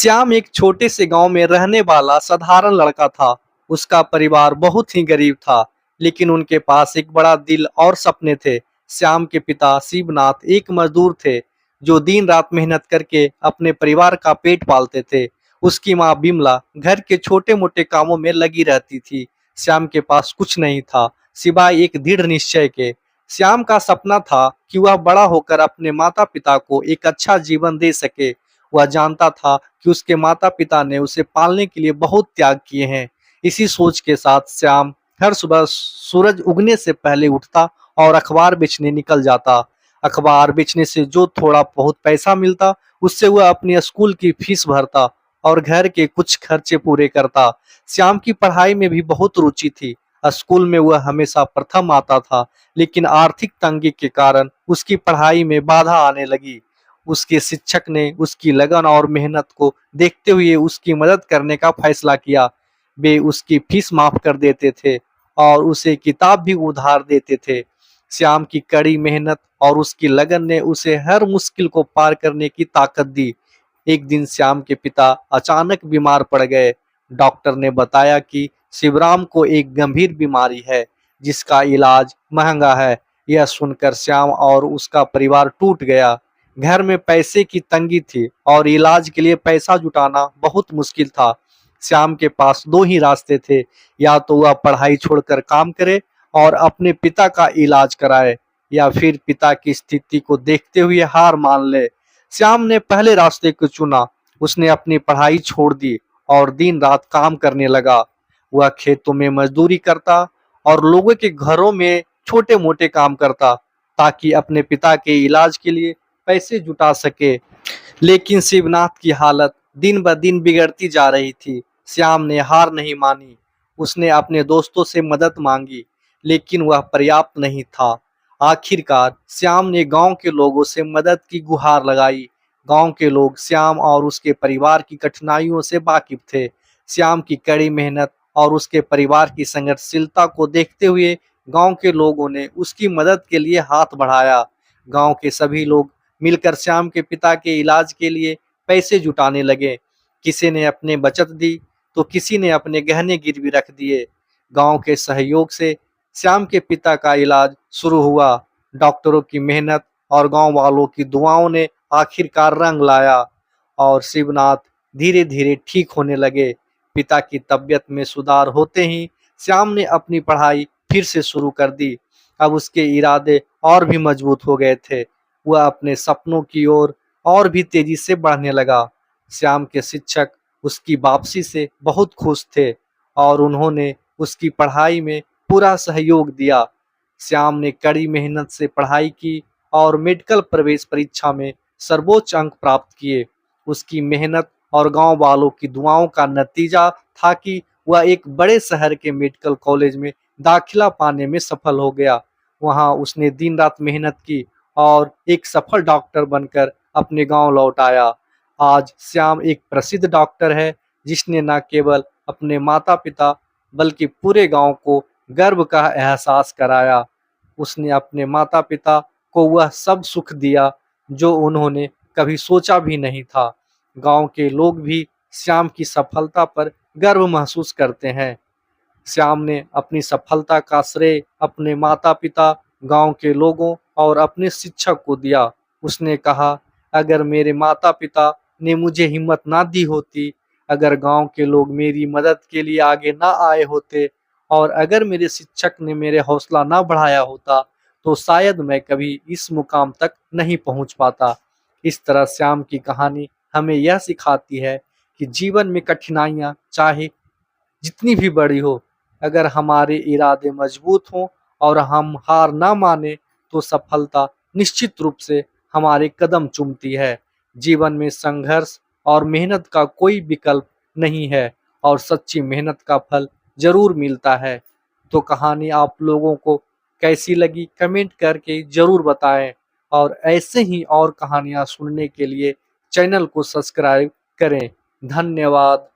श्याम एक छोटे से गांव में रहने वाला साधारण लड़का था। उसका परिवार बहुत ही गरीब था, लेकिन उनके पास एक बड़ा दिल और सपने थे। श्याम के पिता शिवनाथ एक मजदूर थे, जो दिन रात मेहनत करके अपने परिवार का पेट पालते थे। उसकी माँ बिमला घर के छोटे मोटे कामों में लगी रहती थी। श्याम के पास कुछ नहीं था, सिवाय एक दृढ़ निश्चय के। श्याम का सपना था कि वह बड़ा होकर अपने माता पिता को एक अच्छा जीवन दे सके। वह जानता था कि उसके माता पिता ने उसे पालने के लिए बहुत त्याग किए हैं। इसी सोच के साथ श्याम हर सुबह सूरज उगने से पहले उठता और अखबार बेचने निकल जाता। अखबार बेचने से जो थोड़ा बहुत पैसा मिलता, उससे वह अपनी स्कूल की फीस भरता और घर के कुछ खर्चे पूरे करता। श्याम की पढ़ाई में भी बहुत रुचि थी। स्कूल में वह हमेशा प्रथम आता था, लेकिन आर्थिक तंगी के कारण उसकी पढ़ाई में बाधा आने लगी। उसके शिक्षक ने उसकी लगन और मेहनत को देखते हुए उसकी मदद करने का फैसला किया। वे उसकी फीस माफ कर देते थे और उसे किताब भी उधार देते थे। श्याम की कड़ी मेहनत और उसकी लगन ने उसे हर मुश्किल को पार करने की ताकत दी। एक दिन श्याम के पिता अचानक बीमार पड़ गए। डॉक्टर ने बताया कि शिवराम को एक गंभीर बीमारी है, जिसका इलाज महंगा है। यह सुनकर श्याम और उसका परिवार टूट गया। घर में पैसे की तंगी थी और इलाज के लिए पैसा जुटाना बहुत मुश्किल था। श्याम के पास दो ही रास्ते थे, या तो वह पढ़ाई छोड़कर काम करे और अपने पिता का इलाज कराए, या फिर पिता की स्थिति को देखते हुए हार मान ले। श्याम ने पहले रास्ते को चुना। उसने अपनी पढ़ाई छोड़ दी और दिन रात काम करने लगा। वह खेतों में मजदूरी करता और लोगों के घरों में छोटे मोटे काम करता, ताकि अपने पिता के इलाज के लिए पैसे जुटा सके। लेकिन शिवनाथ की हालत दिन ब दिन बिगड़ती जा रही थी। श्याम ने हार नहीं मानी। उसने अपने दोस्तों से मदद मांगी, लेकिन वह पर्याप्त नहीं था। आखिरकार श्याम ने गांव के लोगों से मदद की गुहार लगाई। गांव के लोग श्याम और उसके परिवार की कठिनाइयों से वाकिफ थे। श्याम की कड़ी मेहनत और उसके परिवार की संघर्षशीलता को देखते हुए गांव के लोगों ने उसकी मदद के लिए हाथ बढ़ाया। गांव के सभी लोग मिलकर श्याम के पिता के इलाज के लिए पैसे जुटाने लगे। किसी ने अपने बचत दी, तो किसी ने अपने गहने गिरवी रख दिए। गांव के सहयोग से श्याम के पिता का इलाज शुरू हुआ। डॉक्टरों की मेहनत और गांव वालों की दुआओं ने आखिरकार रंग लाया और शिवनाथ धीरे धीरे ठीक होने लगे। पिता की तबीयत में सुधार होते ही श्याम ने अपनी पढ़ाई फिर से शुरू कर दी। अब उसके इरादे और भी मजबूत हो गए थे। वह अपने सपनों की ओर और भी तेजी से बढ़ने लगा। श्याम के शिक्षक उसकी वापसी से बहुत खुश थे और उन्होंने उसकी पढ़ाई में पूरा सहयोग दिया। श्याम ने कड़ी मेहनत से पढ़ाई की और मेडिकल प्रवेश परीक्षा में सर्वोच्च अंक प्राप्त किए। उसकी मेहनत और गांव वालों की दुआओं का नतीजा था कि वह एक बड़े शहर के मेडिकल कॉलेज में दाखिला पाने में सफल हो गया। वहां उसने दिन रात मेहनत की और एक सफल डॉक्टर बनकर अपने गांव लौट आया। आज श्याम एक प्रसिद्ध डॉक्टर है, जिसने न केवल अपने माता पिता बल्कि पूरे गांव को गर्व का एहसास कराया। उसने अपने माता पिता को वह सब सुख दिया जो उन्होंने कभी सोचा भी नहीं था। गांव के लोग भी श्याम की सफलता पर गर्व महसूस करते हैं। श्याम ने अपनी सफलता का श्रेय अपने माता पिता, गांव के लोगों और अपने शिक्षक को दिया। उसने कहा, अगर मेरे माता पिता ने मुझे हिम्मत ना दी होती, अगर गांव के लोग मेरी मदद के लिए आगे ना आए होते और अगर मेरे शिक्षक ने मेरे हौसला ना बढ़ाया होता, तो शायद मैं कभी इस मुकाम तक नहीं पहुंच पाता। इस तरह श्याम की कहानी हमें यह सिखाती है कि जीवन में कठिनाइयां चाहे जितनी भी बड़ी हो, अगर हमारे इरादे मजबूत हों और हम हार ना माने, तो सफलता निश्चित रूप से हमारे कदम चूमती है। जीवन में संघर्ष और मेहनत का कोई विकल्प नहीं है और सच्ची मेहनत का फल जरूर मिलता है। तो कहानी आप लोगों को कैसी लगी, कमेंट करके जरूर बताएं और ऐसे ही और कहानियां सुनने के लिए चैनल को सब्सक्राइब करें। धन्यवाद।